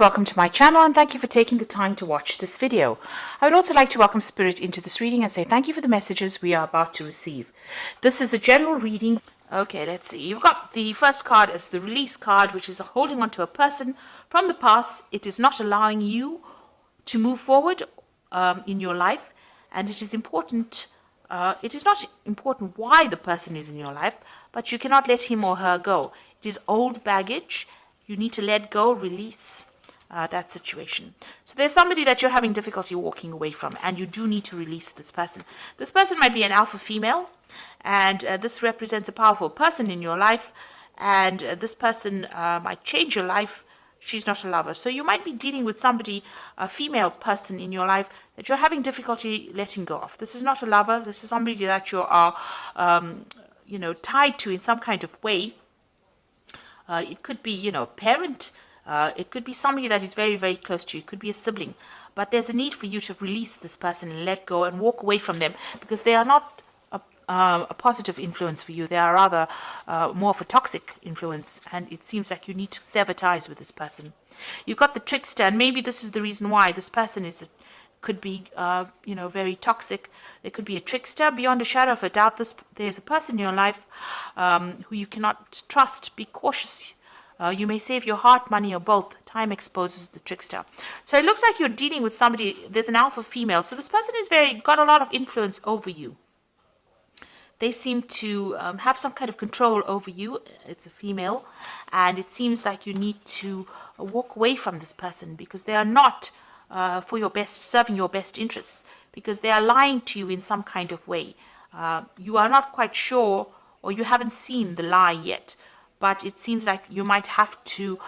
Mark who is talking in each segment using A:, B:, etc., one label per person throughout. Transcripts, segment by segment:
A: Welcome to my channel and thank you for taking the time to watch this video. I would also like to welcome Spirit into this reading and say thank you for the messages we are about to receive. This is a general reading. Okay, let's see. You've got the first card as the release card, which is holding on to a person from the past. It is not allowing you to move forward in your life, and it is important. It is not important why the person is in your life, but you cannot let him or her go. It is old baggage. You need to let go, release that situation. So there's somebody that you're having difficulty walking away from, and you do need to release this person. This person might be an alpha female, and this represents a powerful person in your life, and this person might change your life. She's not a lover. So you might be dealing with somebody, a female person in your life, that you're having difficulty letting go of. This is not a lover. This is somebody that you are, tied to in some kind of way. It could be, a parent. It could be somebody that is very, very close to you. It could be a sibling. But there's a need for you to release this person and let go and walk away from them, because they are not a positive influence for you. They are rather more of a toxic influence, and it seems like you need to sever ties with this person. You've got the trickster, and maybe this is the reason why this person could be very toxic. There could be a trickster. Beyond a shadow of a doubt, there's a person in your life who you cannot trust. Be cautious. You may save your heart, money, or both. Time exposes the trickster. So it looks like you're dealing with somebody. There's an alpha female. So this person is got a lot of influence over you. They seem to have some kind of control over you. It's a female. And it seems like you need to walk away from this person, because they are not for your best, serving your best interests, because they are lying to you in some kind of way. You are not quite sure, or you haven't seen the lie yet. But it seems like you might have to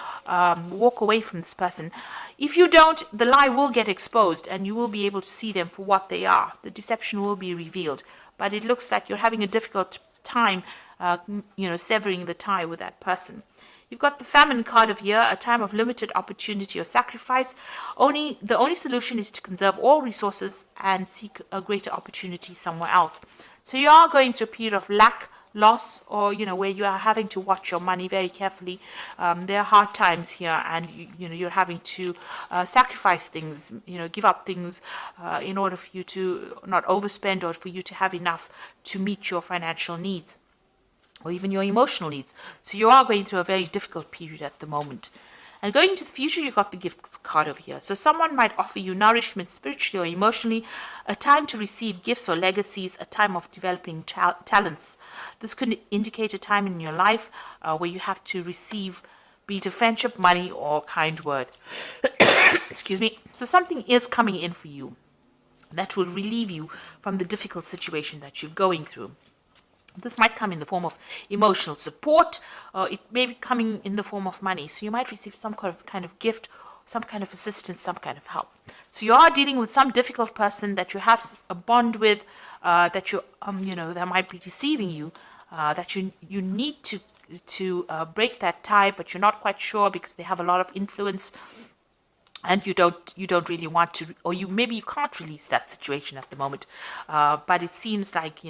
A: walk away from this person. If you don't, the lie will get exposed, and you will be able to see them for what they are. The deception will be revealed. But it looks like you're having a difficult time, severing the tie with that person. You've got the famine card of here, a time of limited opportunity or sacrifice. The only solution is to conserve all resources and seek a greater opportunity somewhere else. So you are going through a period of lack, loss, or where you are having to watch your money very carefully. There are hard times here, and you're having to sacrifice things, give up things in order for you to not overspend, or for you to have enough to meet your financial needs, or even your emotional needs. So you are going through a very difficult period at the moment. And going into the future, you've got the gift card over here. So someone might offer you nourishment spiritually or emotionally, a time to receive gifts or legacies, a time of developing talents. This could indicate a time in your life where you have to receive, be it a friendship, money, or kind word. Excuse me. So something is coming in for you that will relieve you from the difficult situation that you're going through. This might come in the form of emotional support, or it may be coming in the form of money. So you might receive some kind of gift, some kind of assistance, some kind of help. So you are dealing with some difficult person that you have a bond with, that that might be deceiving you, that you need to break that tie, but you're not quite sure because they have a lot of influence. And you don't really want to, or maybe you can't release that situation at the moment. But it seems like,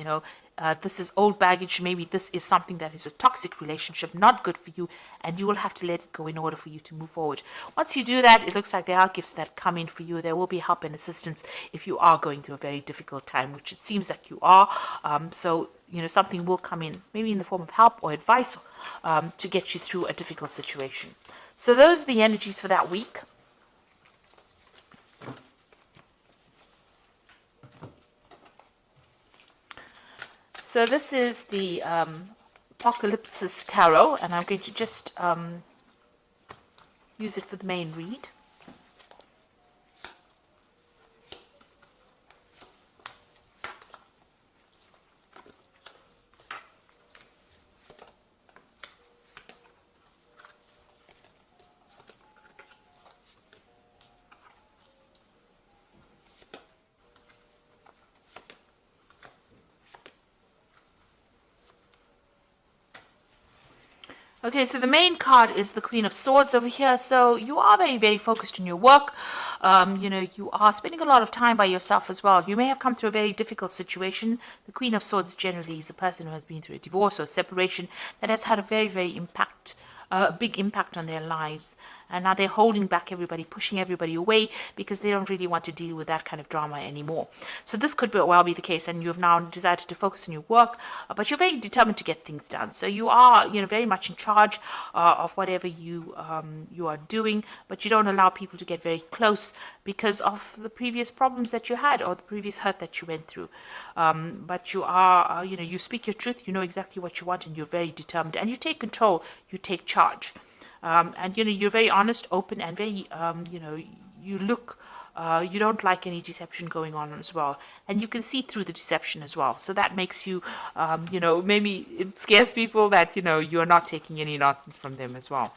A: this is old baggage. Maybe this is something that is a toxic relationship, not good for you, and you will have to let it go in order for you to move forward. Once you do that, it looks like there are gifts that come in for you. There will be help and assistance if you are going through a very difficult time, which it seems like you are. So something will come in, maybe in the form of help or advice, to get you through a difficult situation. So those are the energies for that week. So this is the Apocalypsis Tarot, and I'm going to just use it for the main read. Okay, so the main card is the Queen of Swords over here. So you are very, very focused on your work. You are spending a lot of time by yourself as well. You may have come through a very difficult situation. The Queen of Swords generally is a person who has been through a divorce or separation that has had a very, very big impact on their lives. and now they're holding back everybody, pushing everybody away because they don't really want to deal with that kind of drama anymore. So this could well be the case, and you've now decided to focus on your work, but you're very determined to get things done. So you are, very much in charge of whatever you are doing, but you don't allow people to get very close because of the previous problems that you had or the previous hurt that you went through. But you are, you speak your truth, you know exactly what you want, and you're very determined, and you take control, you take charge. And you're very honest, open, and very you look you don't like any deception going on as well, and you can see through the deception as well. So that makes you maybe it scares people that you're not taking any nonsense from them as well.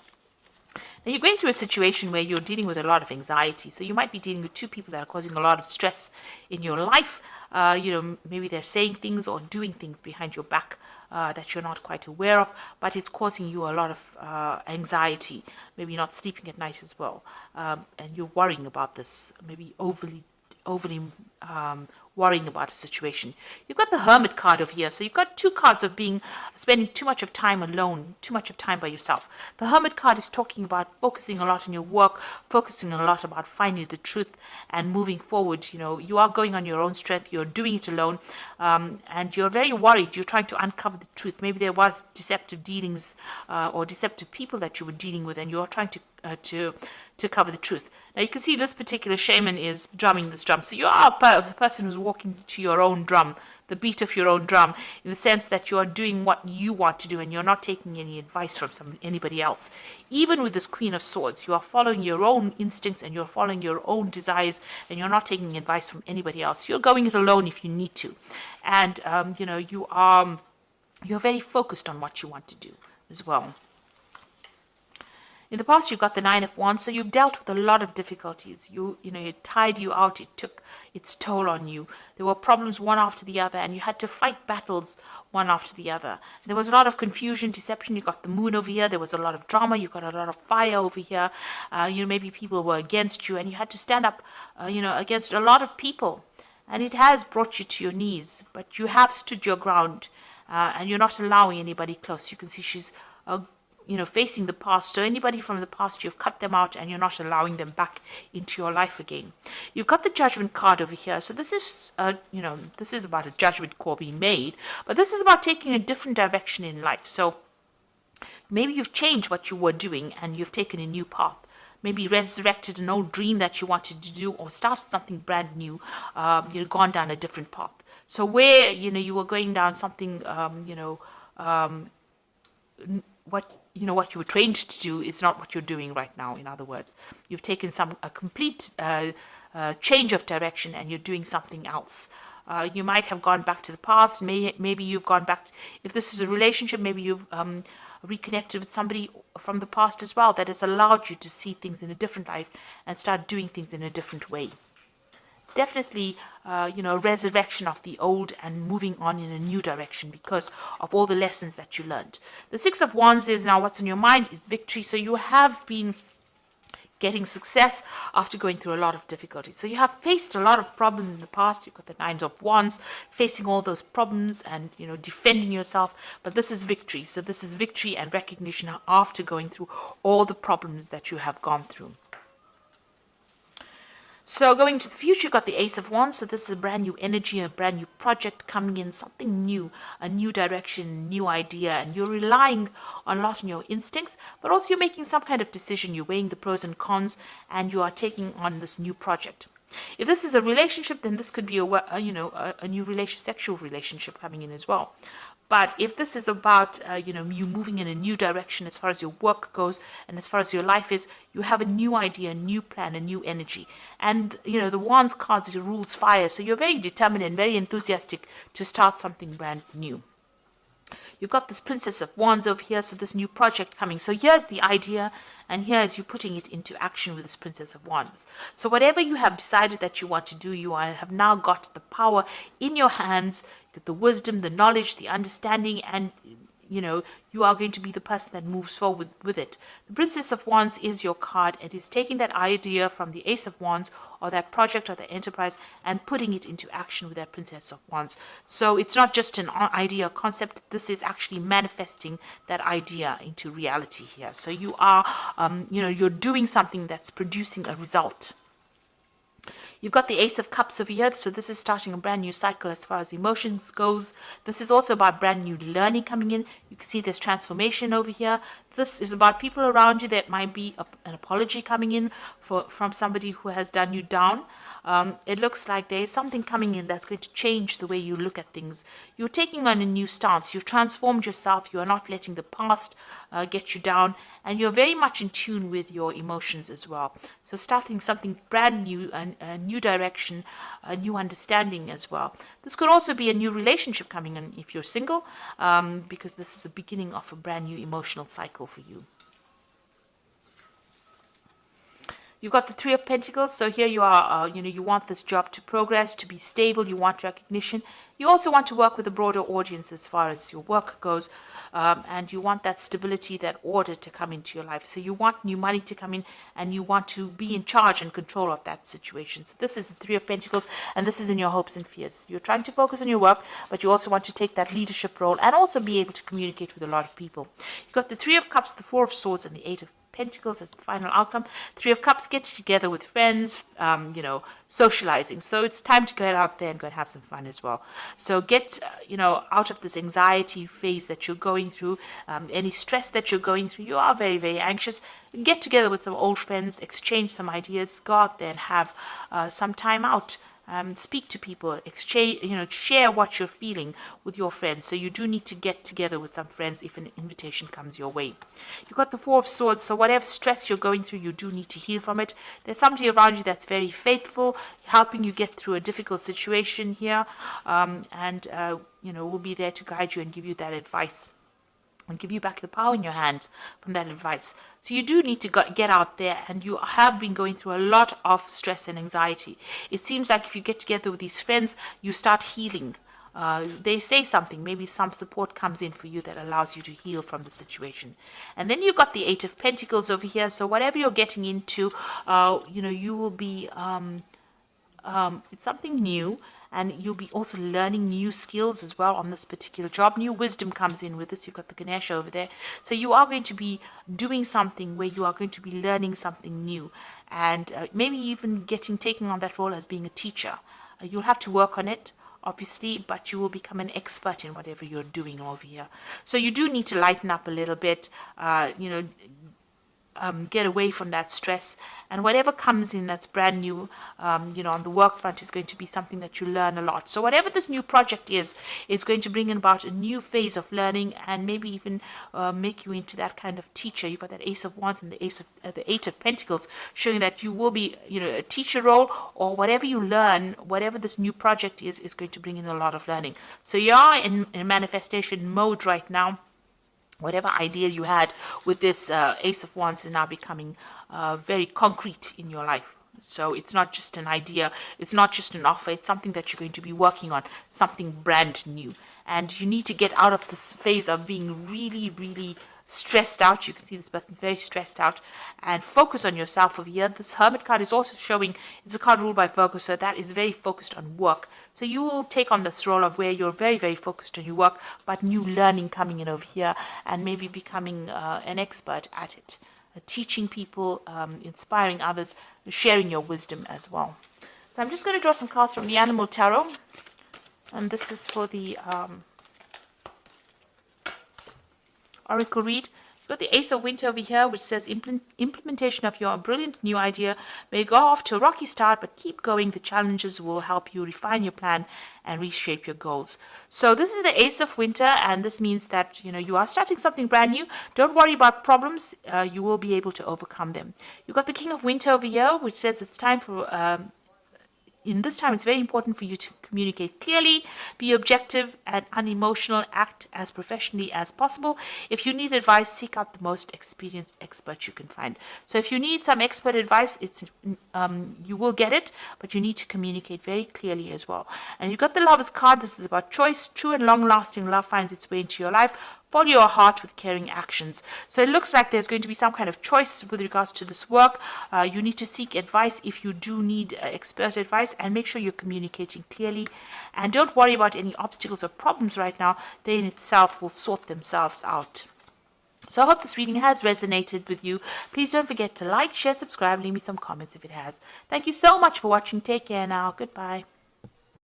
A: Now you're going through a situation where you're dealing with a lot of anxiety. So you might be dealing with two people that are causing a lot of stress in your life. Maybe they're saying things or doing things behind your back that you're not quite aware of, but it's causing you a lot of anxiety. Maybe not sleeping at night as well, and you're worrying about this. Maybe overly worrying about a situation. You've got the Hermit card over here. So you've got two cards of spending too much of time alone, too much of time by yourself. The Hermit card is talking about focusing a lot on your work, focusing a lot about finding the truth and moving forward. You are going on your own strength. You're doing it alone, and you're very worried. You're trying to uncover the truth. Maybe there was deceptive dealings or deceptive people that you were dealing with, and you're trying to cover the truth. Now you can see this particular shaman is drumming this drum. So you are a person who's walking to your own drum, the beat of your own drum, in the sense that you are doing what you want to do and you're not taking any advice from anybody else. Even with this Queen of Swords, you are following your own instincts and you're following your own desires, and you're not taking advice from anybody else. You're going it alone if you need to. And, you're very focused on what you want to do as well. In the past, you've got the Nine of Wands, so you've dealt with a lot of difficulties. It tired you out. It took its toll on you. There were problems one after the other, and you had to fight battles one after the other. There was a lot of confusion, deception. You got the Moon over here. There was a lot of drama. You got a lot of fire over here. Maybe people were against you, and you had to stand up, against a lot of people. And it has brought you to your knees, but you have stood your ground, and you're not allowing anybody close. You can see she's facing the past. So anybody from the past, you've cut them out and you're not allowing them back into your life again. You've got the Judgment card over here. So this is, this is about a judgment call being made, but this is about taking a different direction in life. So maybe you've changed what you were doing and you've taken a new path. Maybe resurrected an old dream that you wanted to do, or started something brand new. You've gone down a different path. So where, you were going down something, what you were trained to do is not what you're doing right now. In other words, you've taken a complete change of direction and you're doing something else. You might have gone back to the past. Maybe you've gone back. If this is a relationship, maybe you've reconnected with somebody from the past as well that has allowed you to see things in a different life and start doing things in a different way. It's definitely, a resurrection of the old and moving on in a new direction because of all the lessons that you learned. The Six of Wands is now what's on your mind is victory. So you have been getting success after going through a lot of difficulties. So you have faced a lot of problems in the past. You've got the Nine of Wands, facing all those problems and, defending yourself. But this is victory. So this is victory and recognition after going through all the problems that you have gone through. So going to the future, you've got the Ace of Wands. So this is a brand new energy, a brand new project coming in, something new, a new direction, new idea. And you're relying a lot on your instincts, but also you're making some kind of decision. You're weighing the pros and cons, and you are taking on this new project. If this is a relationship, then this could be a new sexual relationship coming in as well. But if this is about, you moving in a new direction as far as your work goes and as far as your life is, you have a new idea, a new plan, a new energy. And, the Wands cards, it rules fire. So you're very determined and very enthusiastic to start something brand new. You've got this Princess of Wands over here, so this new project coming. So here's the idea, and here's you putting it into action with this Princess of Wands. So whatever you have decided that you want to do, you have now got the power in your hands, the wisdom, the knowledge, the understanding, and you are going to be the person that moves forward with it. The Princess of Wands is your card. It is taking that idea from the Ace of Wands or that project or the enterprise and putting it into action with that Princess of Wands. So it's not just an idea or concept. This is actually manifesting that idea into reality here. So you are, you're doing something that's producing a result. You've got the Ace of Cups over here, so this is starting a brand new cycle as far as emotions goes. This is also about brand new learning coming in. You can see there's transformation over here. This is about people around you. That might be an apology coming in from somebody who has done you down. It looks like there is something coming in that's going to change the way you look at things. You're taking on a new stance. You've transformed yourself. You are not letting the past get you down. And you're very much in tune with your emotions as well. So starting something brand new, a new direction, a new understanding as well. This could also be a new relationship coming in if you're single, because this is the beginning of a brand new emotional cycle for you. You've got the Three of Pentacles, so here you are, you want this job to progress, to be stable, you want recognition. You also want to work with a broader audience as far as your work goes, and you want that stability, that order to come into your life. So you want new money to come in, and you want to be in charge and control of that situation. So this is the Three of Pentacles, and this is in your hopes and fears. You're trying to focus on your work, but you also want to take that leadership role and also be able to communicate with a lot of people. You've got the Three of Cups, the Four of Swords, and the Eight of Pentacles as the final outcome. Three of Cups, get together with friends, socializing. So it's time to get out there and go and have some fun as well. So get, out of this anxiety phase that you're going through, any stress that you're going through. You are very, very anxious. Get together with some old friends, exchange some ideas, go out there and have some time out. Speak to people, exchange, share what you're feeling with your friends. So you do need to get together with some friends if an invitation comes your way. You've got the Four of Swords, so whatever stress you're going through, you do need to heal from it. There's somebody around you that's very faithful, helping you get through a difficult situation here, and will be there to guide you and give you that advice and give you back the power in your hands from that advice. So you do need to get out there, and you have been going through a lot of stress and anxiety. It seems like if you get together with these friends, you start healing. They say something, maybe some support comes in for you that allows you to heal from the situation. And then you've got the Eight of Pentacles over here. So whatever you're getting into, you will be, it's something new. And you'll be also learning new skills as well on this particular job. New wisdom comes in with this. You've got the Ganesha over there. So you are going to be doing something where you are going to be learning something new. And maybe even taking on that role as being a teacher. You'll have to work on it, obviously, but you will become an expert in whatever you're doing over here. So you do need to lighten up a little bit, get away from that stress, and whatever comes in that's brand new, on the work front is going to be something that you learn a lot. So whatever this new project is, it's going to bring about a new phase of learning, and maybe even make you into that kind of teacher. You've got that Ace of Wands and the Eight of Pentacles, showing that you will be, a teacher role, or whatever you learn, whatever this new project is going to bring in a lot of learning. So you are in manifestation mode right now. Whatever idea you had with this Ace of Wands is now becoming very concrete in your life. So it's not just an idea, it's not just an offer, it's something that you're going to be working on, something brand new. And you need to get out of this phase of being really, really stressed out. You can see this person's very stressed out, and focus on yourself over here. This Hermit card is also showing it's a card ruled by Virgo, so that is very focused on work. So you will take on this role of where you're very, very focused on your work, but new learning coming in over here, and maybe becoming an expert at it, teaching people, inspiring others, sharing your wisdom as well. So I'm just going to draw some cards from the Animal Tarot, and this is for the Oracle read. You've got the Ace of Winter over here, which says implementation of your brilliant new idea may go off to a rocky start, but keep going. The challenges will help you refine your plan and reshape your goals. So this is the Ace of Winter, and this means that you are starting something brand new. Don't worry about problems. You will be able to overcome them. You've got the King of Winter over here, which says it's time for in this time, it's very important for you to communicate clearly, be objective and unemotional, act as professionally as possible. If you need advice, seek out the most experienced expert you can find. So if you need some expert advice, you will get it, but you need to communicate very clearly as well. And you've got the Lover's card. This is about choice. True and long-lasting love finds its way into your life. follow your heart with caring actions. So it looks like there's going to be some kind of choice with regards to this work. You need to seek advice if you do need expert advice, and make sure you're communicating clearly. And don't worry about any obstacles or problems right now. They in itself will sort themselves out. So I hope this reading has resonated with you. Please don't forget to like, share, subscribe, leave me some comments if it has. Thank you so much for watching. Take care now. Goodbye.